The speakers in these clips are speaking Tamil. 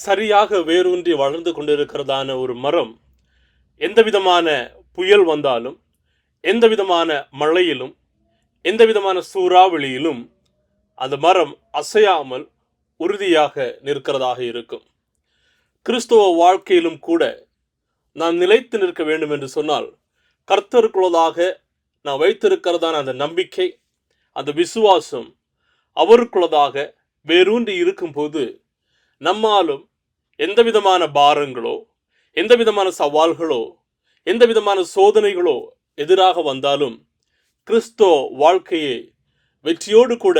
சரியாக வேரூன்றி வளர்ந்து கொண்டிருக்கிறதான ஒரு மரம் எந்த விதமான புயல் வந்தாலும், எந்த விதமான மழையிலும், எந்த விதமான சூறாவளியிலும் அந்த மரம் அசையாமல் உறுதியாக நிற்கிறதாக இருக்கும். கிறிஸ்துவ வாழ்க்கையிலும் கூட நாம் நிலைத்து நிற்க வேண்டும் என்று சொன்னால், கர்த்தருக்குள்ளதாக நாம் வைத்திருக்கிறதான அந்த நம்பிக்கை, அந்த விசுவாசம் அவருக்குள்ளதாக வேரூன்றி இருக்கும்போது நம்மாலும் எந்த விதமான பாரங்களோ, எந்த விதமான சவால்களோ, எந்த விதமான சோதனைகளோ எதிராக வந்தாலும் கிறிஸ்துவ வாழ்க்கையை வெற்றியோடு கூட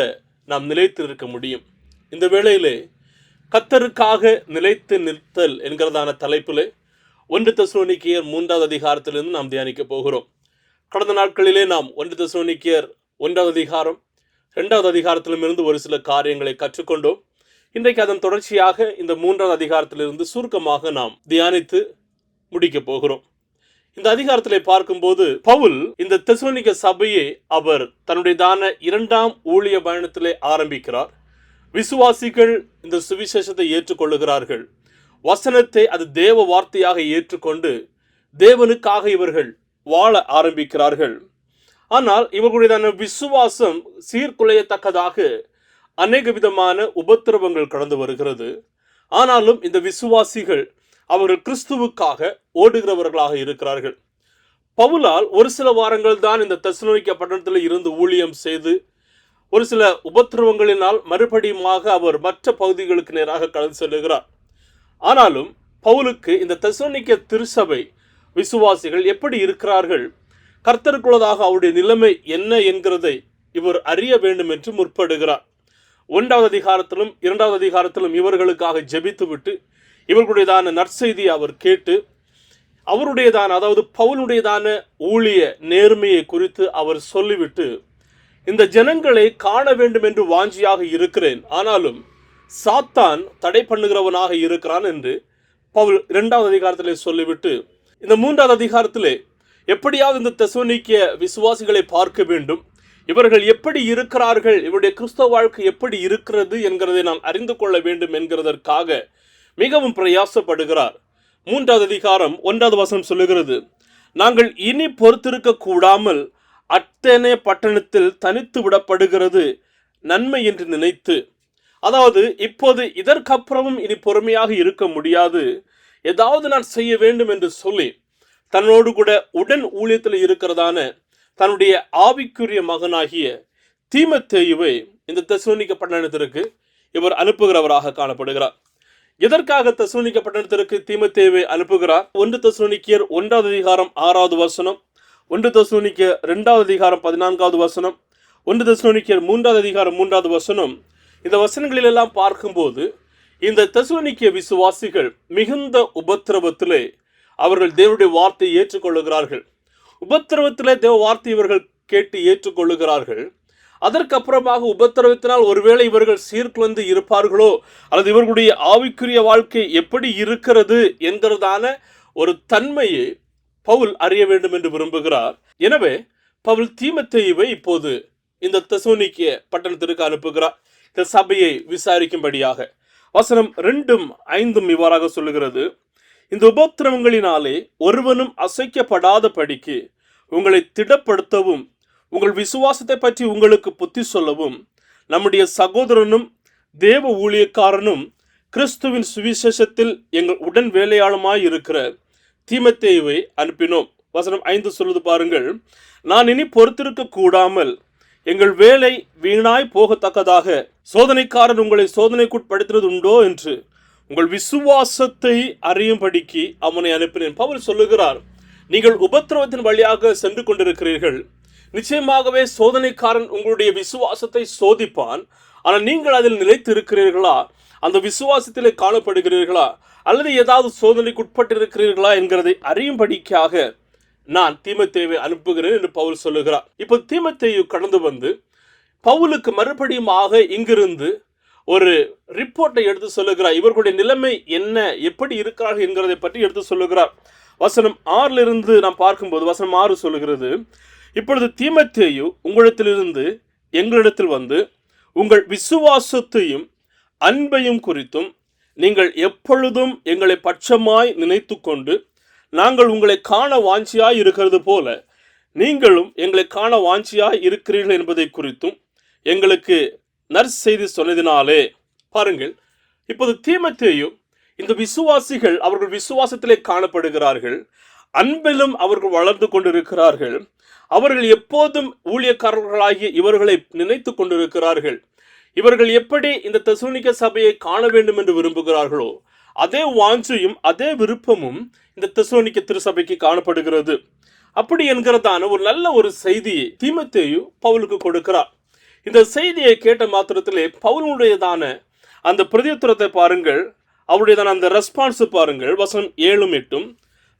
நாம் நிலைத்து நிற்க முடியும். இந்த வேளையிலே கர்த்தருக்காக நிலைத்து நிற்தல் என்கிறதான தலைப்பிலே 1 தெசலோனிக்கேயர் 3வது அதிகாரத்திலிருந்து நாம் தியானிக்க போகிறோம். கடந்த நாட்களிலே நாம் 1 தெசலோனிக்கேயர் 1வது அதிகாரம் 2வது அதிகாரத்திலிருந்து ஒரு சில காரியங்களை கற்றுக்கொண்டோம். இன்றைக்கு அதன் தொடர்ச்சியாக இந்த 3வது அதிகாரத்திலிருந்து சுருக்கமாக நாம் தியானித்து முடிக்கப் போகிறோம். இந்த அதிகாரத்திலே பார்க்கும்போது பவுல் இந்த தெசலோனிக்க சபையை அவர் தன்னுடையதான 2ஆம் ஊழிய பயணத்திலே ஆரம்பிக்கிறார். விசுவாசிகள் இந்த சுவிசேஷத்தை ஏற்றுக்கொள்ளுகிறார்கள். வசனத்தை அது தேவ வார்த்தையாக ஏற்றுக்கொண்டு தேவனுக்காக இவர்கள் வாழ ஆரம்பிக்கிறார்கள். ஆனால் இவர்களுடையதான விசுவாசம் சீர்குலையத்தக்கதாக அநேக விதமான உபத்திரவங்கள் கடந்து வருகிறது. ஆனாலும் இந்த விசுவாசிகள் அவர்கள் கிறிஸ்துவுக்காக ஓடுகிறவர்களாக இருக்கிறார்கள். பவுலால் ஒரு சில வாரங்கள் தான் இந்த தெசலோனிக்க பட்டணத்தில் இருந்து ஊழியம் செய்து ஒரு சில உபத்திரவங்களினால் மறுபடியுமாக அவர் மற்ற பகுதிகளுக்கு நேராக கடந்து செல்லுகிறார். ஆனாலும் பவுலுக்கு இந்த தெசலோனிக்க திருச்சபை விசுவாசிகள் எப்படி இருக்கிறார்கள், கர்த்தருக்குள்ளதாக அவருடைய நிலைமை என்ன என்கிறதை இவர் அறிய வேண்டும் என்று முற்படுகிறார். 1வது அதிகாரத்திலும் 2வது அதிகாரத்திலும் இவர்களுக்காக ஜெபித்துவிட்டு இவர்களுடையதான நற்செய்தியை அவர் கேட்டு அவருடையதான, அதாவது பவுலுடையதான ஊழிய நேர்மையை குறித்து அவர் சொல்லிவிட்டு, இந்த ஜனங்களை காண வேண்டும் என்று வாஞ்சியாக இருக்கிறேன், ஆனாலும் சாத்தான் தடை பண்ணுகிறவனாக இருக்கிறான் என்று பவுல் 2வது அதிகாரத்திலே சொல்லிவிட்டு இந்த 3வது அதிகாரத்திலே எப்படியாவது இந்த தெசலோனிக்க விசுவாசிகளை பார்க்க வேண்டும், இவர்கள் எப்படி இருக்கிறார்கள், இவருடைய கிறிஸ்தவ வாழ்க்கை எப்படி இருக்கிறது என்கிறதை நான் அறிந்து கொள்ள வேண்டும் என்கிறதற்காக மிகவும் பிரயாசப்படுகிறார். 3வது அதிகாரம் 1வது வசனம் சொல்லுகிறது, நாங்கள் இனி பொறுத்திருக்க கூடாமல் அத்தனை பட்டணத்தில் தனித்து விடப்படுகிறது நன்மை என்று நினைத்து, அதாவது இப்போது இதற்கப்புறமும் இனி பொறுமையாக இருக்க முடியாது, ஏதாவது நான் செய்ய வேண்டும் என்று சொல்லி தன்னோடு கூட உடன் ஊழியத்தில் இருக்கிறதான தன்னுடைய ஆவிக்குரிய மகனாகிய தீமோத்தேயுவை இந்த தெசலோனிக்க பட்டணத்திற்கு இவர் அனுப்புகிறவராக காணப்படுகிறார். எதற்காக தெசலோனிக்க பட்டணத்திற்கு தீமோத்தேயுவை அனுப்புகிறார்? 1 தெசலோனிக்கேயர் 1வது அதிகாரம் 6வது வசனம், 1 தெசலோனிக்கேயர் 2வது அதிகாரம் 14வது வசனம், 1 தெசலோனிக்கேயர் 3வது அதிகாரம் 3வது வசனம். இந்த வசனங்களிலெல்லாம் பார்க்கும்போது இந்த தெசலோனிக்க விசுவாசிகள் மிகுந்த உபத்திரவத்திலே அவர்கள் தேவனுடைய வார்த்தையை ஏற்றுக்கொள்ளுகிறார்கள். உபத்திரவத்திலே தேவ வார்த்தை இவர்கள் கேட்டு ஏற்றுக்கொள்ளுகிறார்கள். அதற்கப்புறமாக உபத்திரவத்தினால் ஒருவேளை இவர்கள் சீர்குலைந்து இருப்பார்களோ, அல்லது இவர்களுடைய ஆவிக்குரிய வாழ்க்கை எப்படி இருக்கிறது என்கிறதான ஒரு தன்மையை பவுல் அறிய வேண்டும் என்று விரும்புகிறார். எனவே பவுல் தீமோத்தேயுவை இப்போது இந்த தெசலோனிக்க பட்டணத்திற்கு அனுப்புகிறார், இந்த சபையை விசாரிக்கும்படியாக. வசனம் 2-5 இவ்வாறாக சொல்லுகிறது, இந்த உபத்திரவங்களினாலே ஒருவனும் அசைக்கப்படாத படிக்கு உங்களை திடப்படுத்தவும் உங்கள் விசுவாசத்தை பற்றி உங்களுக்கு புத்தி சொல்லவும் நம்முடைய சகோதரனும் தேவ ஊழியக்காரனும் கிறிஸ்துவின் சுவிசேஷத்தில் எங்கள் உடன் வேலையாளுமாய் இருக்கிற தீமோத்தேயுவை அனுப்பினோம். வசனம் 5 சொல்லுது பாருங்கள், நான் இனி பொறுத்திருக்க கூடாமல் எங்கள் வேலை வீணாய் போகத்தக்கதாக சோதனைக்காரன் உங்களை சோதனைக்குட்படுத்தினது உண்டோ என்று உங்கள் விசுவாசத்தை அறியும்படிக்கு அவனை அனுப்பினேன். பவுல் சொல்லுகிறார், நீங்கள் உபத்திரவத்தின் வழியாக சென்று கொண்டிருக்கிறீர்கள். நிச்சயமாகவே சோதனைக்காரன் உங்களுடைய விசுவாசத்தை சோதிப்பான். ஆனால் நீங்கள் அதில் நிலைத்து இருக்கிறீர்களா, அந்த விசுவாசத்திலே காணப்படுகிறீர்களா, அல்லது ஏதாவது சோதனைக்குட்பட்டிருக்கிறீர்களா என்கிறதை அறியும்படிக்காக நான் தீமோத்தேயுவை அனுப்புகிறேன் என்று பவுல் சொல்லுகிறார். இப்போ தீமோத்தேயு கடந்து வந்து பவுலுக்கு மறுபடியுமாக இங்கிருந்து ஒரு ரிப்போர்ட்டை எடுத்து சொல்லுகிறார். இவர்களுடைய நிலைமை என்ன, எப்படி இருக்கிறார்கள் என்கிறதை பற்றி எடுத்து சொல்லுகிறார். வசனம் 6 நாம் பார்க்கும்போது வசனம் 6 சொல்லுகிறது, இப்பொழுது தீமோத்தேயு உங்களிடத்திலிருந்து எங்களிடத்தில் வந்து உங்கள் விசுவாசத்தையும் அன்பையும் குறித்தும் நீங்கள் எப்பொழுதும் எங்களை பட்சமாய் நினைத்து கொண்டு நாங்கள் உங்களை காண வாஞ்சியாய் இருக்கிறது போல நீங்களும் எங்களை காண வாஞ்சியாய் இருக்கிறீர்கள் என்பதை குறித்தும் எங்களுக்கு நற்செய்தி சொன்னதினாலே. பாருங்கள், இப்போது தீமோத்தேயு, இந்த விசுவாசிகள் அவர்கள் விசுவாசத்திலே காணப்படுகிறார்கள், அன்பிலும் அவர்கள் வளர்ந்து கொண்டிருக்கிறார்கள், அவர்கள் எப்போதும் ஊழியக்காரர்களாகிய இவர்களை நினைத்து கொண்டிருக்கிறார்கள். இவர்கள் எப்படி இந்த தெசலோனிக்க சபையை காண வேண்டும் என்று விரும்புகிறார்களோ அதே வாஞ்சையும் அதே விருப்பமும் இந்த தெசலோனிக்க திருச்சபைக்கு காணப்படுகிறது. அப்படி என்கிறதான ஒரு நல்ல ஒரு செய்தியை தீமோத்தேயு பவுலுக்கு கொடுக்கிறார். இந்த செய்தியை கேட்ட மாத்திரத்திலே பவுலுடையதான அந்த பிரதியுத்தரத்தை பாருங்கள், அவருடையதான அந்த ரெஸ்பான்ஸ் பாருங்கள். வசனம் 7-8,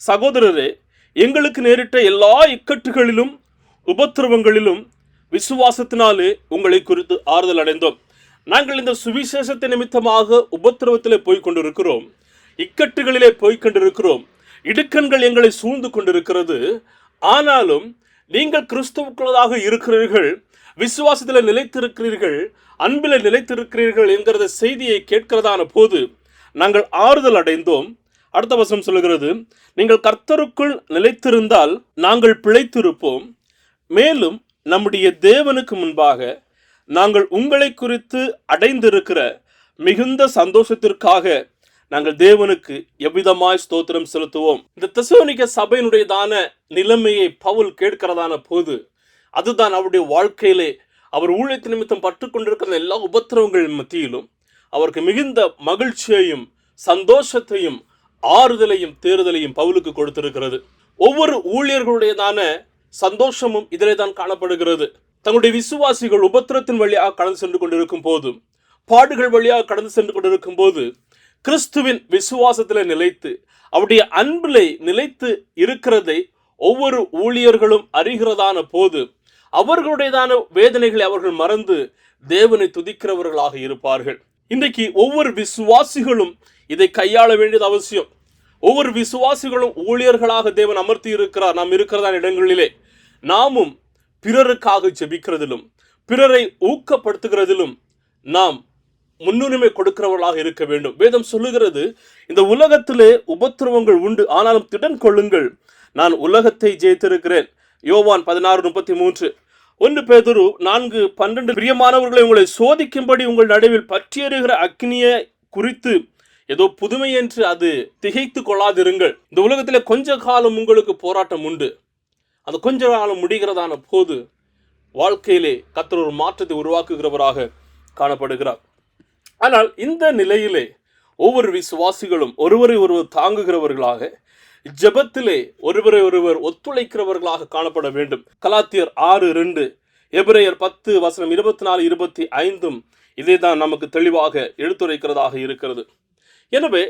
சகோதரரே, எங்களுக்கு நேரிட்ட எல்லா இக்கட்டுகளிலும் உபத்திரவங்களிலும் விசுவாசத்தினாலே உங்களை குறித்து ஆறுதல் அடைந்தோம். நாங்கள் இந்த சுவிசேஷத்தை நிமித்தமாக உபத்திரவத்திலே போய்கொண்டிருக்கிறோம், இக்கட்டுகளிலே போய்கொண்டிருக்கிறோம், இடுக்கண்கள் எங்களை சூழ்ந்து கொண்டிருக்கிறது. ஆனாலும் நீங்கள் கிறிஸ்துவுக்குள்ளதாக இருக்கிறீர்கள், விசுவாசத்தில் நிலைத்திருக்கிறீர்கள், அன்பில் நிலைத்திருக்கிறீர்கள் என்கிற செய்தியை கேட்கிறதான போது நாங்கள் ஆறுதல் அடைந்தோம். அடுத்த வசனம் சொல்லுகிறது, நீங்கள் கர்த்தருக்குள் நிலைத்திருந்தால் நாங்கள் பிழைத்திருப்போம். மேலும் நம்முடைய தேவனுக்கு முன்பாக நாங்கள் உங்களை குறித்து அடைந்திருக்கிற மிகுந்த சந்தோஷத்திற்காக நாங்கள் தேவனுக்கு எவ்விதமாய் ஸ்தோத்திரம் செலுத்துவோம். இந்த தெசலோனிக்க சபையினுடையதான நிலைமையை பவுல் கேட்கிறதான போது அதுதான் அவருடைய வாழ்க்கையிலே அவர் ஊழியத்தின் நிமித்தம் பற்று கொண்டிருக்கிற எல்லா உபத்திரவங்கள் மத்தியிலும் அவருக்கு மிகுந்த மகிழ்ச்சியையும் சந்தோஷத்தையும் ஆறுதலையும் தேறுதலையும் பவுலுக்கு கொடுத்திருக்கிறது. ஒவ்வொரு ஊழியர்களுடையதான சந்தோஷமும் இதிலே தான் காணப்படுகிறது. தங்களுடைய விசுவாசிகள் உபத்திரத்தின் வழியாக கடந்து சென்று கொண்டிருக்கும் போதும், பாடுகள் வழியாக கடந்து சென்று கொண்டிருக்கும் போது, கிறிஸ்துவின் விசுவாசத்தில் நிலைத்து அவருடைய அன்பிலே நிலைத்து இருக்கிறதை ஒவ்வொரு ஊழியர்களும் அறிகிறதான போது அவர்களுடையதான வேதனைகளை அவர்கள் மறந்து தேவனை துதிக்கிறவர்களாக இருப்பார்கள். இன்றைக்கு ஒவ்வொரு விசுவாசிகளும் இதை கையாள வேண்டியது அவசியம். ஒவ்வொரு விசுவாசிகளும் ஊழியர்களாக தேவன் அமர்த்தி இருக்கிறார். நாம் இருக்கிறதான இடங்களிலே நாமும் பிறருக்காக ஜெபிக்கிறதிலும் பிறரை ஊக்கப்படுத்துகிறதிலும் நாம் முன்னுரிமை கொடுக்கிறவர்களாக இருக்க வேண்டும். வேதம் சொல்லுகிறது, இந்த உலகத்திலே உபத்திரவங்கள் உண்டு, ஆனாலும் திடன் கொள்ளுங்கள், நான் உலகத்தை ஜெயித்திருக்கிறேன். யோவான் 16:33. 1 பேதுரு 4:12. பிரியமானவர்களை, உங்களை சோதிக்கும்படி உங்கள் நடுவில் பற்றியெறிகிற அக்னியை குறித்து ஏதோ புதுமை என்று அது திகைத்து கொள்ளாதிருங்கள். இந்த உலகத்திலே கொஞ்ச காலம் உங்களுக்கு போராட்டம் உண்டு. அந்த கொஞ்ச காலம் முடிகிறதான போது வாழ்க்கையிலே கர்த்தர் ஒரு மாற்றத்தை உருவாக்குகிறவராக காணப்படுகிறார். ஆனால் இந்த நிலையிலே ஒவ்வொரு விசுவாசிகளும் ஒருவரை ஒருவர் தாங்குகிறவர்களாக, ஜெபத்திலே ஒருவரை ஒருவர் ஒத்துழைக்கிறவர்களாக காணப்பட வேண்டும். கலாத்தியர் 6:2, எபிரேயர் 10:24-25 இதை தான் நமக்கு தெளிவாக எடுத்துரைக்கிறதாக இருக்கிறது. எனவே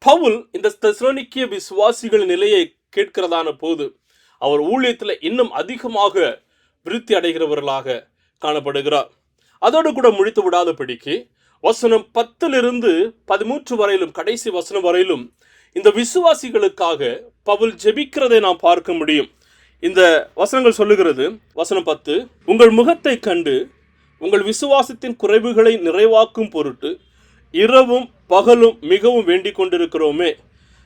பவுல் இந்த தெசலோனிக்க விசுவாசிகளின் நிலையை கேட்கிறதான போது அவர் ஊழியத்தில் இன்னும் அதிகமாக விருத்தி அடைகிறவர்களாக காணப்படுகிறார். அதோடு கூட முடித்து விடாதபடிக்கு வசனம் 10-13 வரையிலும், கடைசி வசனம் வரையிலும் இந்த விசுவாசிகளுக்காக பவுல் ஜெபிக்கிறதை நாம் பார்க்க முடியும். இந்த வசனங்கள் சொல்லுகிறது, வசனம் 10, உங்கள் முகத்தை கண்டு உங்கள் விசுவாசத்தின் குறைவுகளை நிறைவாக்கும் பொருட்டு இரவும் பகலும் மிகவும் வேண்டிக் கொண்டிருக்கிறோமே.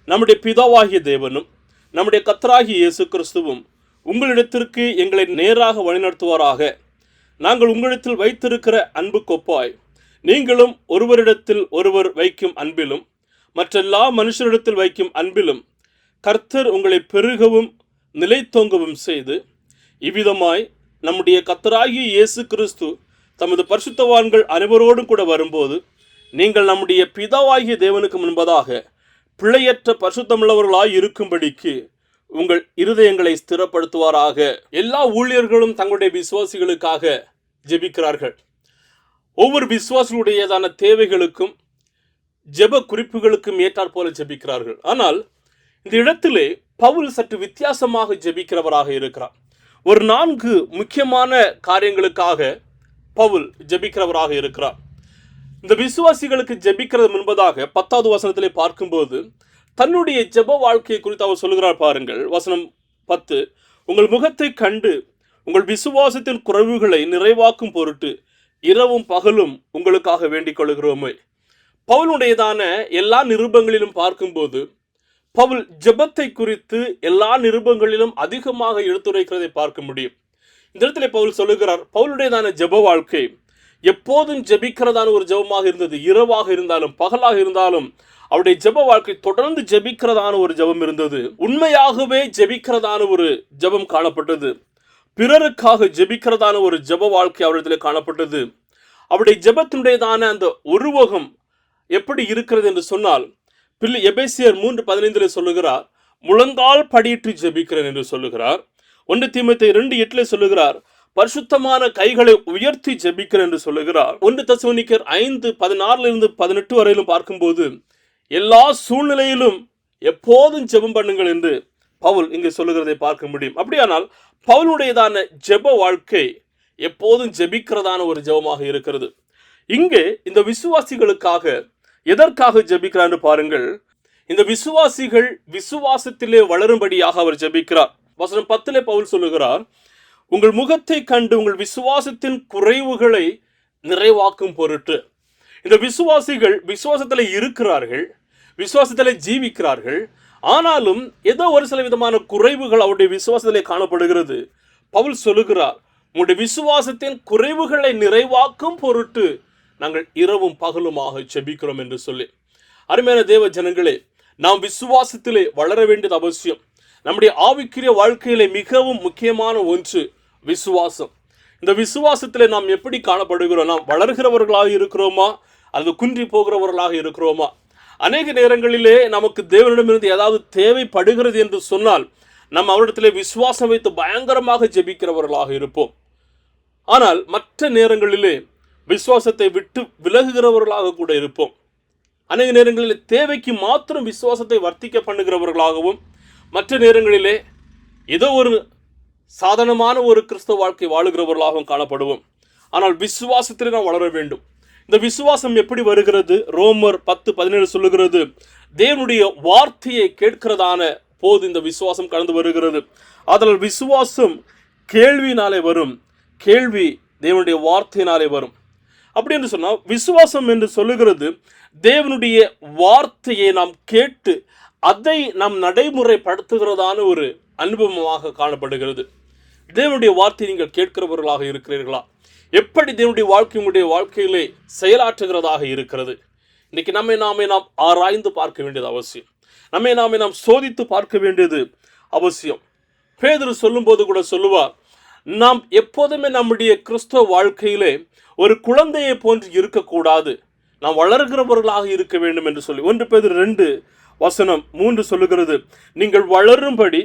நம்முடைய பிதாவாகிய தேவனும் நம்முடைய கர்த்தராகிய இயேசு கிறிஸ்துவும் உங்களிடத்திற்கு எங்களை நேராக வழிநடத்துவாராக. நாங்கள் உங்களிடத்தில் வைத்திருக்கிற அன்பு கொப்பாய் நீங்களும் ஒருவரிடத்தில் ஒருவர் வைக்கும் அன்பிலும் மற்றெல்லா மனுஷரிடத்தில் வைக்கும் அன்பிலும் கர்த்தர் உங்களை பெருகவும் நிலைத்தோங்கவும் செய்து, இவ்விதமாய் நம்முடைய கர்த்தராகிய இயேசு கிறிஸ்து தமது பரிசுத்தவான்கள் அனைவரோடும் கூட வரும்போது நீங்கள் நம்முடைய பிதாவாகிய தேவனுக்கு முன்பதாக பிழையற்ற பரிசுத்தமுள்ளவர்களாய் இருக்கும்படிக்கு உங்கள் இருதயங்களை ஸ்திரப்படுத்துவாராக. எல்லா ஊழியர்களும் தங்களுடைய விசுவாசிகளுக்காக ஜெபிக்கிறார்கள். ஒவ்வொரு விசுவாசிகளுடையதான தேவைகளுக்கும் ஜெப குறிப்புகளுக்கும் ஏற்றாற் போல ஜெபிக்கிறார்கள். ஆனால் இந்த இடத்திலே பவுல் சற்று வித்தியாசமாக ஜெபிக்கிறவராக இருக்கிறார். ஒரு 4 முக்கியமான காரியங்களுக்காக பவுல் ஜெபிக்கிறவராக இருக்கிறார். இந்த விசுவாசிகளுக்கு ஜெபிக்கிறது முன்பதாக 10வது வசனத்திலே பார்க்கும்போது தன்னுடைய ஜெப வாழ்க்கையை குறித்து அவர் சொல்லுகிறார். பாருங்கள், வசனம் 10, உங்கள் முகத்தை கண்டு உங்கள் விசுவாசத்தின் குறைவுகளை நிறைவாக்கும் பொருட்டு இரவும் பகலும் உங்களுக்காக வேண்டிக் கொள்கிறோமே. பவுலுடையதான எல்லா நிருபங்களிலும் பார்க்கும்போது பவுல் ஜெபத்தை குறித்து எல்லா நிருபங்களிலும் அதிகமாக எடுத்துரைக்கிறதை பார்க்க முடியும். இந்த இடத்துல பவுல் சொல்லுகிறார், பவுலுடையதான ஜெப வாழ்க்கை எப்போதும் ஜெபிக்கிறதான ஒரு ஜெபமாக இருந்தது. இரவாக இருந்தாலும் பகலாக இருந்தாலும் அவருடைய ஜெப வாழ்க்கை தொடர்ந்து ஜெபிக்கிறதான ஒரு ஜெபம் இருந்தது. உண்மையாகவே ஜெபிக்கிறதான ஒரு ஜெபம் காணப்பட்டது. பிறருக்காக ஜெபிக்கிறதான ஒரு ஜெப வாழ்க்கை அவரிடத்தில் காணப்பட்டது. அவருடைய ஜெபத்தினுடையதான அந்த உருவகம் எப்படி இருக்கிறது என்று சொன்னால், எபேசியர் 3:15 சொல்லுகிறார், முழங்கால் படியிட்டு ஜெபிக்கிறேன் என்று சொல்லுகிறார். 1 தீமோத்தேயு 2:8 சொல்லுகிறார், பரிசுத்தமான கைகளை உயர்த்தி ஜெபிக்கிறேன் என்று சொல்லுகிறார். 1 தெசலோனிக்கேயர் 5:16-18 வரையிலும் பார்க்கும்போது எல்லா சூழ்நிலையிலும் எப்போதும் ஜெபம் பண்ணுங்கள் என்று பவுல் இங்கு சொல்லுகிறதை பார்க்க முடியும். அப்படியானால் பவுலுடையதான ஜெப வாழ்க்கை எப்போதும் ஜெபிக்கிறதான ஒரு ஜெபமாக இருக்கிறது. இங்கே இந்த விசுவாசிகளுக்காக எதற்காக ஜெபிக்கிறார் என்று பாருங்கள். இந்த விசுவாசிகள் விசுவாசத்திலே வளரும்படியாக அவர் ஜெபிக்கிறார். வசனம் 10 பவுல் சொல்லுகிறார், உங்கள் முகத்தை கண்டு உங்கள் விசுவாசத்தின் குறைவுகளை நிறைவாக்கும் பொருட்டு. இந்த விசுவாசிகள் விசுவாசத்தில் இருக்கிறார்கள், விசுவாசத்தில் ஜீவிக்கிறார்கள். ஆனாலும் ஏதோ ஒரு சில விதமான குறைவுகள் அவருடைய விசுவாசத்திலே காணப்படுகிறது. பவுல் சொல்லுகிறார், உங்களுடைய விசுவாசத்தின் குறைவுகளை நிறைவாக்கும் பொருட்டு நாங்கள் இரவும் பகலுமாக ஜெபிக்கிறோம் என்று சொல்லி. அருமையான தேவ ஜனங்களே, நாம் விசுவாசத்திலே வளர வேண்டியது அவசியம். நம்முடைய ஆவிக்குரிய வாழ்க்கையிலே மிகவும் முக்கியமான ஒன்று விசுவாசம். இந்த விசுவாசத்திலே நாம் எப்படி காணப்படுகிறோம்? நாம் வளர்கிறவர்களாக இருக்கிறோமா அல்லது குன்றி போகிறவர்களாக இருக்கிறோமா? அநேக நேரங்களிலே நமக்கு தேவனிடமிருந்து ஏதாவது தேவைப்படுகிறது என்று சொன்னால் நம்ம அவரிடத்திலே விசுவாசம் வைத்து பயங்கரமாக ஜெபிக்கிறவர்களாக இருப்போம். ஆனால் மற்ற நேரங்களிலே விசுவாசத்தை விட்டு விலகுகிறவர்களாக கூட இருப்போம். அநேக நேரங்களில் தேவைக்கு மாத்திரம் விசுவாசத்தை வர்த்திக்க பண்ணுகிறவர்களாகவும், மற்ற நேரங்களிலே ஏதோ ஒரு சாதாரணமான ஒரு கிறிஸ்தவ வாழ்க்கை வாழுகிறவர்களாகவும் காணப்படுவோம். ஆனால் விசுவாசத்திலே நாம் வளர வேண்டும். இந்த விசுவாசம் எப்படி வருகிறது? ரோமர் 10:17 சொல்லுகிறது, தேவனுடைய வார்த்தையை கேட்கிறதான போது இந்த விசுவாசம் கடந்து வருகிறது. அதனால் விசுவாசம் கேள்வியினாலே வரும், கேள்வி தேவனுடைய வார்த்தையினாலே வரும். அப்படி என்று சொன்னால் விசுவாசம் என்று சொல்லுகிறது தேவனுடைய வார்த்தையை நாம் கேட்டு அதை நாம் நடைமுறைப்படுத்துகிறதான ஒரு அனுபவமாக காணப்படுகிறது. தேவனுடைய வார்த்தையை நீங்கள் கேட்கிறவர்களாக இருக்கிறீர்களா? எப்படி தேவனுடைய வாழ்க்கை உங்களுடைய வாழ்க்கையிலே செயலாற்றுகிறதாக இருக்கிறது? இன்னைக்கு நாம் ஆராய்ந்து பார்க்க வேண்டியது அவசியம். நாம் சோதித்து பார்க்க வேண்டியது அவசியம். பேதுரு சொல்லும்போது கூட சொல்லுவார், நாம் எப்போதுமே நம்முடைய கிறிஸ்தவ வாழ்க்கையிலே ஒரு குழந்தையை போன்று இருக்கக்கூடாது, நாம் வளர்கிறவர்களாக இருக்க வேண்டும் என்று சொல்லி 1 பேதுரு 2:3 சொல்லுகிறது, நீங்கள் வளரும்படி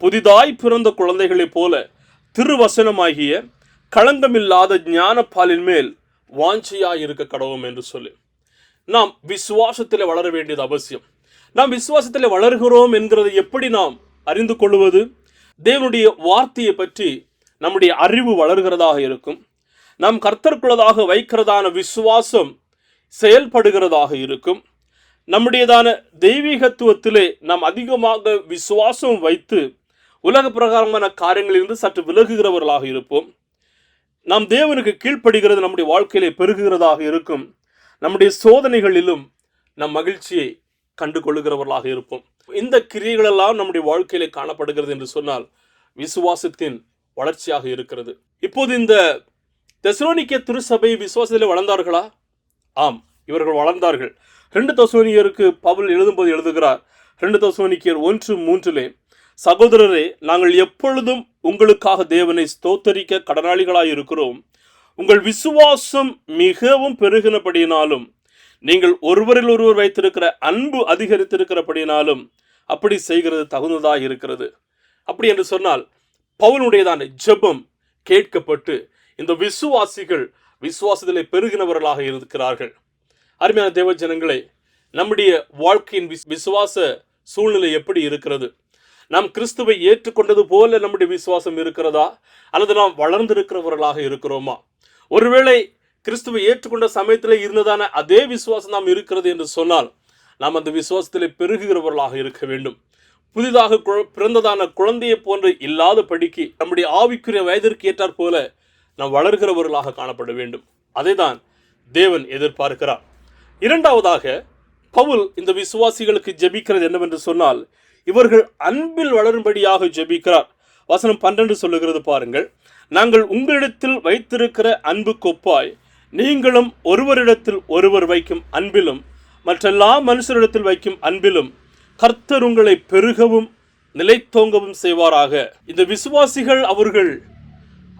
புதிதாய் பிறந்த குழந்தைகளைப் போல திருவசனமாகிய களங்கமில்லாத ஞானப்பாலின் மேல் வாஞ்சையாய் இருக்க கடவோம் என்று சொல்லி. நாம் விசுவாசத்தில் வளர வேண்டியது அவசியம். நாம் விசுவாசத்தில் வளர்கிறோம் என்கிறதை எப்படி நாம் அறிந்து கொள்வது? தேவனுடைய வார்த்தையை பற்றி நம்முடைய அறிவு வளர்கிறதாக இருக்கும். நாம் கர்த்தருக்குள்ளதாக வைக்கிறதான விசுவாசம் செயல்படுகிறதாக இருக்கும். நம்முடையதான தெய்வீகத்துவத்திலே நாம் அதிகமாக விசுவாசம் வைத்து உலக பிரகாரமான காரியங்களிலிருந்து சற்று விலகுகிறவர்களாக இருப்போம். நாம் தேவனுக்கு கீழ்ப்படுகிறது நம்முடைய வாழ்க்கையிலே பெருகுகிறதாக இருக்கும். நம்முடைய சோதனைகளிலும் நம் மகிழ்ச்சியை கண்டு கொள்ளுகிறவர்களாக இருப்போம். இந்த கிரியைகளெல்லாம் நம்முடைய வாழ்க்கையிலே காணப்படுகிறது என்று சொன்னால் விசுவாசத்தின் வளர்ச்சியாக இருக்கிறது. இப்போது இந்த தெசலோனிக்கே திருச்சபை விசுவாசத்தில் வளர்ந்தார்களா? ஆம், இவர்கள் வளர்ந்தார்கள். 2 தெசலோனிக்கேயருக்கு பவுல் எழுதும்போது எழுதுகிறார், 2 தெசலோனிக்கேயர் 1:3 சகோதரரே, நாங்கள் எப்பொழுதும் உங்களுக்காக தேவனை ஸ்தோத்தரிக்க கடனாளிகளாய் இருக்கிறோம். உங்கள் விசுவாசம் மிகவும் பெருகினபடியினாலும் நீங்கள் ஒருவரில் ஒருவர் வைத்திருக்கிற அன்பு அதிகரித்திருக்கிறபடியினாலும் அப்படி செய்கிறது தகுந்ததாக இருக்கிறது. அப்படி என்று சொன்னால் பவுலுடையதான ஜெபம் கேட்கப்பட்டு இந்த விசுவாசிகள் விசுவாசத்திலே பெருகினவர்களாக இருக்கிறார்கள். அருமையான தேவ ஜனங்களே, நம்முடைய வாழ்க்கையின் விசுவாச சூழ்நிலை எப்படி இருக்கிறது? நாம் கிறிஸ்துவை ஏற்றுக்கொண்டது போல நம்முடைய விசுவாசம் இருக்கிறதா அல்லது நாம் வளர்ந்திருக்கிறவர்களாக இருக்கிறோமா? ஒருவேளை கிறிஸ்துவை ஏற்றுக்கொண்ட சமயத்தில் இருந்ததான அதே விசுவாசம் நாம் இருக்கிறது என்று சொன்னால் நாம் அந்த விசுவாசத்திலே பெருகுகிறவர்களாக இருக்க வேண்டும். புதிதாக பிறந்ததான குழந்தையை போன்று இல்லாத படிக்கு நம்முடைய ஆவிக்குரிய வயதிற்கு ஏற்றாற் போல நாம் வளர்கிறவர்களாக காணப்பட வேண்டும். அதை தான் தேவன் எதிர்பார்க்கிறார். இரண்டாவதாக பவுல் இந்த விசுவாசிகளுக்கு ஜெபிக்கிறது என்னவென்று சொன்னால், இவர்கள் அன்பில் வளரும்படியாக ஜெபிக்கிறார். வசனம் 12 சொல்லுகிறது பாருங்கள், நாங்கள் உங்களிடத்தில் வைத்திருக்கிற அன்பு கொப்பாய் நீங்களும் ஒருவரிடத்தில் ஒருவர் வைக்கும் அன்பிலும் மற்றெல்லா மனுஷரிடத்தில் வைக்கும் அன்பிலும் கர்த்தர் உங்களை பெருகவும் நிலைத்தோங்கவும் செய்வாராக. இந்த விசுவாசிகள் அவர்கள்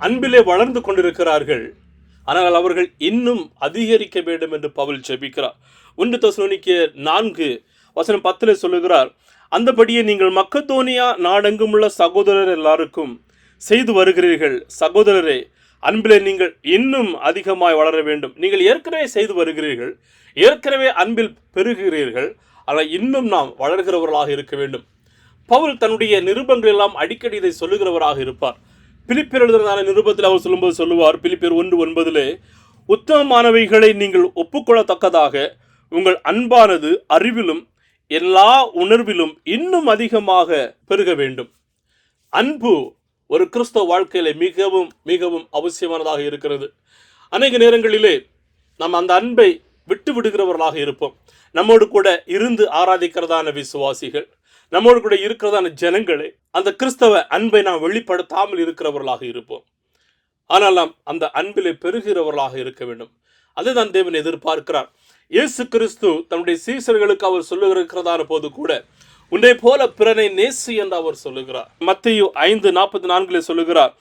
அன்பிலே வளர்ந்து கொண்டிருக்கிறார்கள், ஆனால் அவர்கள் இன்னும் அதிகரிக்க வேண்டும் என்று பவுல் ஜெபிக்கிறார். 1 தெசலோனிக்கேயர் 4:10 சொல்லுகிறார், அந்தபடியே நீங்கள் மக்கதோனியா நாடெங்கும் உள்ள சகோதரர் எல்லாருக்கும் செய்து வருகிறீர்கள். சகோதரரே, அன்பிலே நீங்கள் இன்னும் அதிகமாய் வளர வேண்டும். நீங்கள் ஏற்கனவே செய்து வருகிறீர்கள், ஏற்கனவே அன்பில் பெருகிறீர்கள், ஆனால் இன்னும் நாம் வளர்கிறவர்களாக இருக்க வேண்டும். பவுல் தன்னுடைய நிருபங்கள் எல்லாம் அடிக்கடி இதை சொல்லுகிறவராக இருப்பார். பிலிப்பியர் எழுதின நிருபத்தில் அவர் சொல்லும்போது சொல்லுவார், பிலிப்பியர் 1:9, உத்தமமானவைகளை நீங்கள் ஒப்புக்கொள்ளத்தக்கதாக உங்கள் அன்பானது அறிவிலும் எல்லா உணர்விலும் இன்னும் அதிகமாக பெருக வேண்டும். அன்பு ஒரு கிறிஸ்தவ வாழ்க்கையில மிகவும் மிகவும் அவசியமானதாக இருக்கிறது. அநேக நேரங்களிலே நாம் அந்த அன்பை விட்டு விடுகிறவர்களாக இருப்போம். நம்மோடு கூட இருந்து ஆராதிக்கிறதான விசுவாசிகள், நம்மோடு கூட இருக்கிறதான ஜனங்களே அந்த கிறிஸ்தவ அன்பை நாம் வெளிப்படுத்தாமல் இருக்கிறவர்களாக இருப்போம். ஆனால் நாம் அந்த அன்பிலே பெருகிறவர்களாக இருக்க வேண்டும். அதை தான் தேவன் எதிர்பார்க்கிறார். இயேசு கிறிஸ்து தன்னுடைய சீசர்களுக்கு அவர் சொல்லுகிறதான போது கூட, உன்னை போல பிறனை நேசி என்று அவர் சொல்லுகிறார். மத்தேயு 5:44 சொல்லுகிறார்,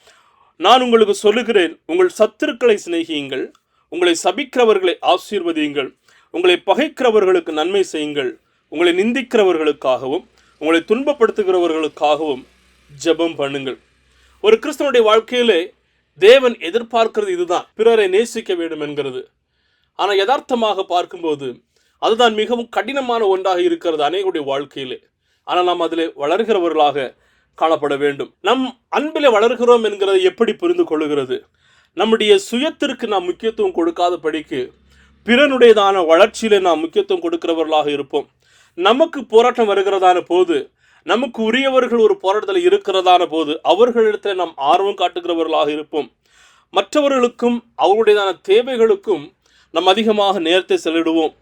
நான் உங்களுக்கு சொல்லுகிறேன், உங்கள் சத்துருக்களை சிநேகியுங்கள், உங்களை சபிக்கிறவர்களை ஆசீர்வதியுங்கள், உங்களை பகைக்கிறவர்களுக்கு நன்மை செய்யுங்கள், உங்களை நிந்திக்கிறவர்களுக்காகவும் உங்களை துன்பப்படுத்துகிறவர்களுக்காகவும் ஜெபம் பண்ணுங்கள். ஒரு கிறிஸ்தவனுடைய வாழ்க்கையிலே தேவன் எதிர்பார்க்கிறது இதுதான், பிறரை நேசிக்க வேண்டும் என்கிறது. ஆனால் யதார்த்தமாக பார்க்கும்போது அதுதான் மிகவும் கடினமான ஒன்றாக இருக்கிறது அநேகருடைய வாழ்க்கையிலே. ஆனால் நாம் அதிலே வளர்கிறவர்களாக காணப்பட வேண்டும். நம் அன்பிலே வளர்கிறோம் என்கிறதை எப்படி புரிந்து கொள்ளுகிறது? நம்முடைய சுயத்திற்கு நாம் முக்கியத்துவம் கொடுக்காத படிக்கு பிறனுடையதான வளர்ச்சியிலே நாம் முக்கியத்துவம் கொடுக்கிறவர்களாக இருப்போம். நமக்கு போராட்டம் வருகிறதான போது, நமக்கு உரியவர்கள் ஒரு போராட்டத்தில் இருக்கிறதான போது அவர்களிடத்தில் நாம் ஆர்வம் காட்டுகிறவர்களாக இருப்போம். மற்றவர்களுக்கும் அவர்களுடையதான தேவைகளுக்கும் நாம் அதிகமாக நேரத்தை செலவிடுவோம்.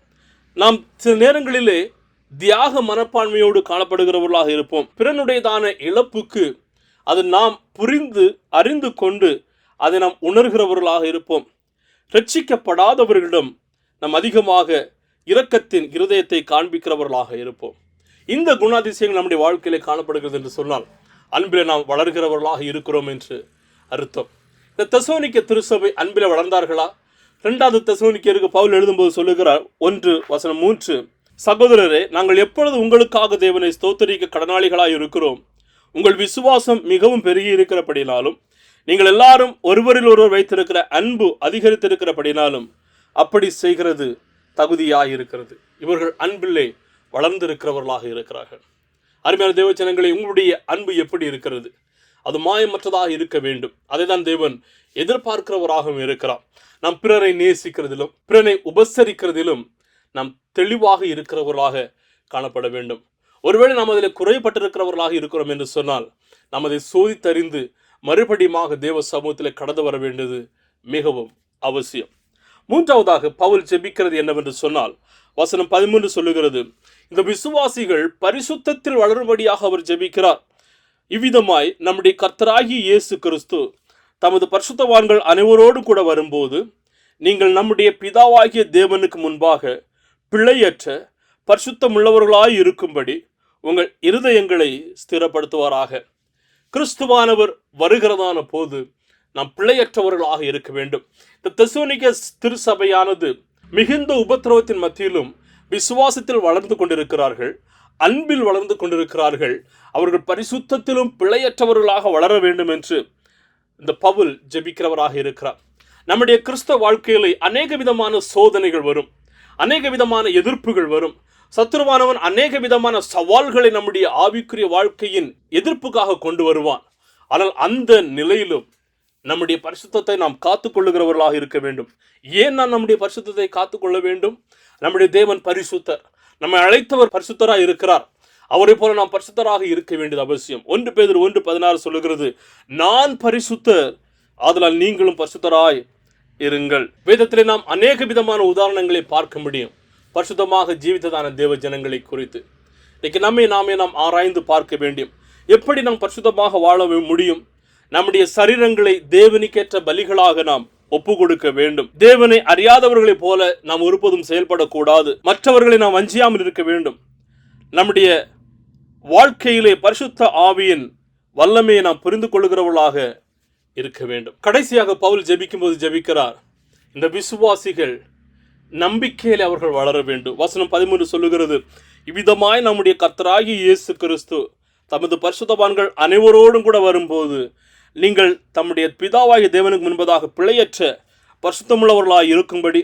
நாம் சில நேரங்களிலே தியாக மனப்பான்மையோடு காணப்படுகிறவர்களாக இருப்போம். பிறனுடையதான இழப்புக்கு அது நாம் புரிந்து அறிந்து கொண்டு அதை நாம் உணர்கிறவர்களாக இருப்போம். ரட்சிக்கப்படாதவர்களிடம் நாம் அதிகமாக இரக்கத்தின் இருதயத்தை காண்பிக்கிறவர்களாக இருப்போம். இந்த குணாதிசயங்கள் நம்முடைய வாழ்க்கையிலே காணப்படுகிறது என்று சொன்னால் அன்பிலே நாம் வளர்கிறவர்களாக இருக்கிறோம் என்று அர்த்தம். இந்த தெசலோனிக்க திருச்சபை அன்பிலே வளர்ந்தார்களா? 2 தெசலோனிக்கேயருக்கு பவுல் எழுதும்போது சொல்லுகிறார், 1:3, சகோதரரே, நாங்கள் எப்பொழுது உங்களுக்காக தேவனை ஸ்தோத்திரிக்க கடனாளிகளாய் இருக்கிறோம். உங்கள் விசுவாசம் மிகவும் பெருகி இருக்கிறபடினாலும் நீங்கள் எல்லாரும் ஒருவரில் ஒருவர் வைத்திருக்கிற அன்பு அதிகரித்திருக்கிறபடினாலும் அப்படி செய்கிறது தகுதியாயிருக்கிறது. இவர்கள் அன்பிலே வளர்ந்திருக்கிறவர்களாக இருக்கிறார்கள். அருமையான தேவஜனங்களே, உங்களுடைய அன்பு எப்படி இருக்கிறது? அது மாயமற்றதாக இருக்க வேண்டும். அதை தான் தேவன் எதிர்பார்க்கிறவராகவும் இருக்கிறார். நாம் பிறரை நேசிக்கிறதிலும் பிறனை உபசரிக்கிறதிலும் நாம் தெளிவாக இருக்கிறவர்களாக காணப்பட வேண்டும். ஒருவேளை நாம் அதில் குறைபட்டிருக்கிறவர்களாக இருக்கிறோம் என்று சொன்னால் நாம் அதை சோதித்தறிந்து மறுபடியுமாக தேவ சமூகத்தில் கடந்து வர வேண்டியது மிகவும் அவசியம். 3வது பவுல் ஜெபிக்கிறது என்னவென்று சொன்னால், வசனம் 13 சொல்லுகிறது, இந்த விசுவாசிகள் பரிசுத்தத்தில் வளரும்படியாக அவர் ஜெபிக்கிறார். இவ்விதமாய் நம்முடைய கர்த்தராகிய இயேசு கிறிஸ்து தமது பரிசுத்தவான்கள் அனைவரோடு கூட வரும்போது நீங்கள் நம்முடைய பிதாவாகிய தேவனுக்கு முன்பாக பிழையற்ற பரிசுத்தமுள்ளவர்களாய் இருக்கும்படி உங்கள் இருதயங்களை ஸ்திரப்படுத்துவாராக. கிறிஸ்துவானவர் வருகிறதான போது நாம் பிழையற்றவர்களாக இருக்க வேண்டும். இந்த தெசலோனிக்க திருச்சபையானது மிகுந்த உபத்திரவத்தின் மத்தியிலும் விசுவாசத்தில் வளர்ந்து கொண்டிருக்கிறார்கள், அன்பில் வளர்ந்து கொண்டிருக்கிறார்கள். அவர்கள் பரிசுத்தத்திலும் பிழையற்றவர்களாக வளர வேண்டும் என்று இந்த பவுல் ஜெபிக்கிறவராக இருக்கிறார். நம்முடைய கிறிஸ்தவ வாழ்க்கையிலே அநேக விதமான சோதனைகள் வரும், அநேக விதமான எதிர்ப்புகள் வரும். சத்துருவானவன் அநேக விதமான சவால்களை நம்முடைய ஆவிக்குரிய வாழ்க்கையின் எதிர்ப்புக்காக கொண்டு வருவான். ஆனால் அந்த நிலையிலும் நம்முடைய பரிசுத்தத்தை நாம் காத்துக்கொள்ளுகிறவர்களாக இருக்க வேண்டும். ஏன் நாம் நம்முடைய பரிசுத்தத்தை காத்துக்கொள்ள வேண்டும்? நம்முடைய தேவன் பரிசுத்தர், நம்மை அழைத்தவர் பரிசுத்தராக இருக்கிறார். அவரை போல நாம் பரிசுத்தராக இருக்க வேண்டியது அவசியம். 1 பேதுரு 1:16 சொல்லுகிறது, நான் பரிசுத்தர், ஆதலால் நீங்களும் பரிசுத்தராய் இருங்கள். வேதத்திலே நாம் அநேக விதமான உதாரணங்களை பார்க்க முடியும். பரிசுத்தமாக ஜீவித்ததான தேவ ஜனங்களை குறித்து இன்னைக்கு நாம் ஆராய்ந்து பார்க்க வேண்டும். எப்படி நாம் பரிசுத்தமாக வாழ முடியும்? நம்முடைய சரீரங்களை தேவனுக்கேற்ற பலிகளாக நாம் ஒப்பு கொடுக்க வேண்டும். தேவனை அறியாதவர்களைப் போல நாம் ஒருபோதும் செயல்படக்கூடாது. மற்றவர்களை நாம் வஞ்சியாமல் இருக்க வேண்டும். நம்முடைய வாழ்க்கையிலே பரிசுத்த ஆவியின் வல்லமையை நாம் புரிந்து கொள்கிறவர்களாக இருக்க வேண்டும். கடைசியாக பவுல் ஜெபிக்கும் போது ஜெபிக்கிறார், இந்த விசுவாசிகள் நம்பிக்கையில் அவர்கள் வளர வேண்டும். வசனம் 13 சொல்லுகிறது, இவ்விதமாய் நம்முடைய கர்த்தராகிய இயேசு கிறிஸ்து தமது பரிசுத்தவான்கள் அனைவரோடும் கூட வரும்போது நீங்கள் தம்முடைய பிதாவாகிய தேவனுக்கு முன்பதாக பிழையற்ற பரிசுத்தமுள்ளவர்களாய் இருக்கும்படி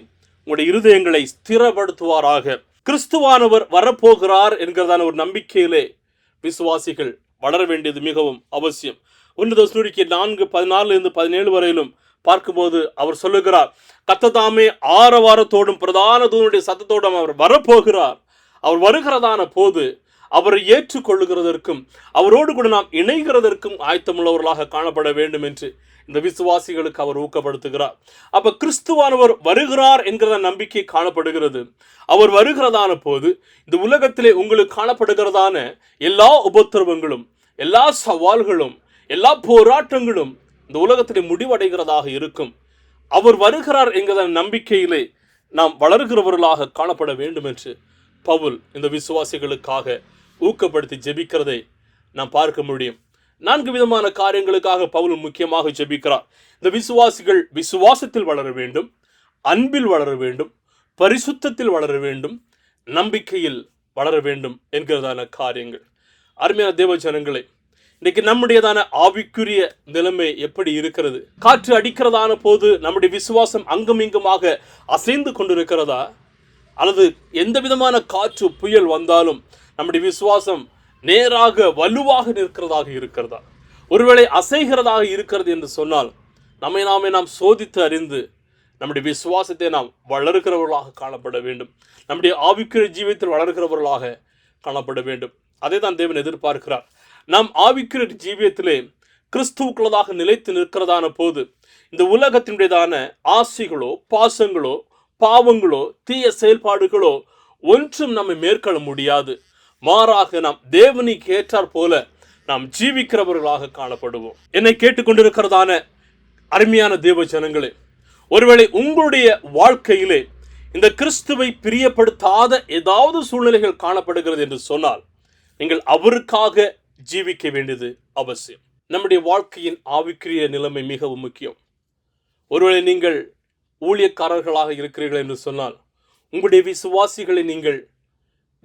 உங்களுடைய இருதயங்களை ஸ்திரப்படுத்துவாராக. கிறிஸ்துவானவர் வரப்போகிறார் என்கிறதான ஒரு நம்பிக்கையிலே விசுவாசிகள் வளர வேண்டியது மிகவும் அவசியம். 1 தெசலோனிக்கேயர் 4:14-17 வரையிலும் பார்க்கும்போது அவர் சொல்லுகிறார், கர்த்தர் தாமே ஆரவாரத்தோடும் பிரதான தூதனுடைய சத்தத்தோடும் அவர் வரப்போகிறார். அவர் வருகிறதான போது அவரை ஏற்றுக்கொள்ளுகிறதற்கும் அவரோடு கூட நாம் இணைகிறதற்கும் ஆயத்தமுள்ளவர்களாக காணப்பட வேண்டும் என்று இந்த விசுவாசிகளுக்கு அவர் ஊக்கப்படுத்துகிறார். அப்ப கிறிஸ்துவானவர் வருகிறார் என்கிற நம்பிக்கை காணப்படுகிறது. அவர் வருகிறதான போது இந்த உலகத்திலே உங்களுக்கு காணப்படுகிறதான எல்லா உபத்திரவங்களும், எல்லா சவால்களும், எல்லா போராட்டங்களும் இந்த உலகத்திலே முடிவடைகிறதாக இருக்கும். அவர் வருகிறார் என்கிற நம்பிக்கையிலே நாம் வளர்கிறவர்களாக காணப்பட வேண்டும் என்று பவுல் இந்த விசுவாசிகளுக்காக ஊக்கப்படுத்தி ஜெபிக்கிறதை நாம் பார்க்க முடியும். 4 விதமான காரியங்களுக்காக பவுல் முக்கியமாக ஜெபிக்கிறார். இந்த விசுவாசிகள் விசுவாசத்தில் வளர வேண்டும், அன்பில் வளர வேண்டும், பரிசுத்தத்தில் வளர வேண்டும், நம்பிக்கையில் வளர வேண்டும் என்கிறதான காரியங்கள். அருமையான தேவ ஜனங்களே, இன்னைக்கு நம்முடையதான ஆவிக்குரிய நிலைமை எப்படி இருக்கிறது? காற்று அடிக்கிறதான போது நம்முடைய விசுவாசம் அங்கும் இங்குமாக அசைந்து கொண்டிருக்கிறதா? அல்லது எந்த விதமான காற்று புயல் வந்தாலும் நம்முடைய விசுவாசம் நேராக வலுவாக நிற்கிறதாக இருக்கிறதா? ஒருவேளை அசைகிறதாக இருக்கிறது என்று சொன்னால் நாம் சோதித்து அறிந்து நம்முடைய விசுவாசத்தை நாம் வளர்கிறவர்களாக காணப்பட வேண்டும். நம்முடைய ஆவிக்குரிய ஜீவியத்தில் வளர்கிறவர்களாக காணப்பட வேண்டும். அதை தான் தேவன் எதிர்பார்க்கிறார். நாம் ஆவிக்குரிய ஜீவியத்திலே கிறிஸ்துவுக்குள்ளதாக நிலைத்து நிற்கிறதான போது இந்த உலகத்தினுடையதான ஆசைகளோ, பாசங்களோ, பாவங்களோ, தீய செயல்பாடுகளோ ஒன்றும் நம்மை மேற்கொள்ள முடியாது. மாறாக நாம் தேவனுக்கு ஏற்றார் போல நாம் ஜீவிக்கிறவர்களாக காணப்படுவோம். என்னை கேட்டுக்கொண்டிருக்கிறதான அருமையான தேவ ஜனங்களே, ஒருவேளை உங்களுடைய வாழ்க்கையிலே இந்த கிறிஸ்துவை பிரியப்படுத்தாத ஏதாவது சூழ்நிலைகள் காணப்படுகிறது என்று சொன்னால் நீங்கள் அவருக்காக ஜீவிக்க வேண்டியது அவசியம். நம்முடைய வாழ்க்கையின் ஆவிக்குரிய நிலைமை மிகவும் முக்கியம். ஒருவேளை நீங்கள் ஊழியக்காரர்களாக இருக்கிறீர்கள் என்று சொன்னால் உங்களுடைய விசுவாசிகளை நீங்கள்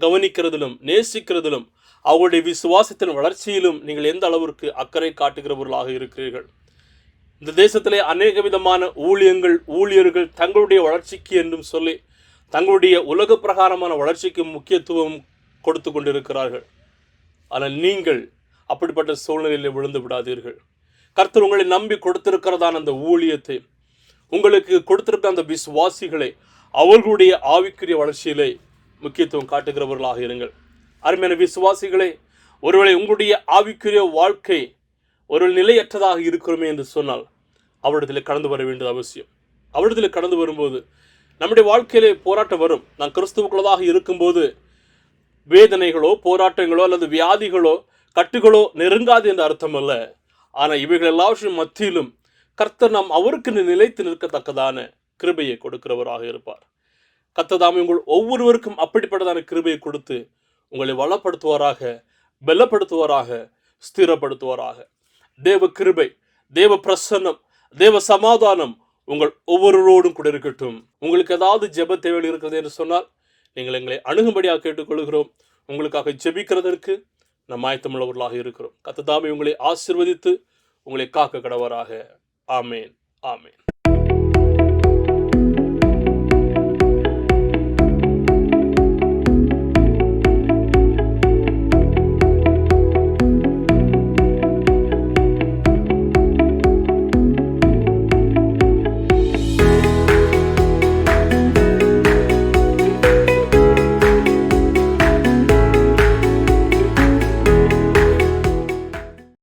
கவனிக்கிறதிலும் நேசிக்கிறதிலும் அவருடைய விசுவாசத்தின் வளர்ச்சியிலும் நீங்கள் எந்த அளவிற்கு அக்கறை காட்டுகிறவர்களாக இருக்கிறீர்கள். இந்த தேசத்திலே அநேக விதமான ஊழியர்கள் தங்களுடைய வளர்ச்சிக்கு என்றும் சொல்லி தங்களுடைய உலக பிரகாரமான வளர்ச்சிக்கு முக்கியத்துவம் கொடுத்து கொண்டிருக்கிறார்கள். ஆனால் நீங்கள் அப்படிப்பட்ட சூழ்நிலையில் விழுந்து விடாதீர்கள். கர்த்தர் உங்களை நம்பி கொடுத்திருக்கிறதான அந்த ஊழியத்தை, உங்களுக்கு கொடுத்திருக்கிற அந்த விசுவாசிகளை அவர்களுடைய ஆவிக்குரிய வளர்ச்சியிலே முக்கியத்துவம் காட்டுகிறவர்களாக இருங்கள். அருமையான விசுவாசிகளே, ஒருவேளை உங்களுடைய ஆவிக்குரிய வாழ்க்கை ஒரு நிலையற்றதாக இருக்கிறோமே என்று சொன்னால் அவரிடத்தில் கடந்து வர வேண்டியது அவசியம். அவரிடத்தில் கடந்து வரும்போது நம்முடைய வாழ்க்கையிலே போராட்டம் வரும். நான் கிறிஸ்துவுக்குள்ளதாக இருக்கும்போது வேதனைகளோ, போராட்டங்களோ அல்லது வியாதிகளோ, கட்டுகளோ நெருங்காது என்ற அர்த்தம் அல்ல. ஆனால் இவைகள் எல்லாவற்றின் மத்தியிலும் கர்த்தர் நாம் அவருக்கு நிலைத்து நிற்கத்தக்கதான கிருபையை கொடுக்கிறவராக இருப்பார். கர்த்தர் தாமே உங்கள் ஒவ்வொருவருக்கும் அப்படிப்பட்டதான கிருபையை கொடுத்து உங்களை வளப்படுத்துவாராக, பலப்படுத்துவாராக, ஸ்திரப்படுத்துவாராக. தேவ கிருபை, தேவ பிரசன்னம், தேவ சமாதானம் உங்கள் ஒவ்வொருவரோடும் கூட இருக்கட்டும். உங்களுக்கு ஏதாவது ஜெப தேவைகள் இருக்கிறது என்று சொன்னால் நீங்கள் எங்களை அணுகும்படியாக கேட்டுக்கொள்கிறோம். உங்களுக்காக ஜெபிக்கிறதற்கு நாம் ஆயத்தமுள்ளவர்களாக இருக்கிறோம். கர்த்தர் தாமே உங்களை ஆசீர்வதித்து உங்களை காக்க கடவராக. ஆமேன், ஆமேன்.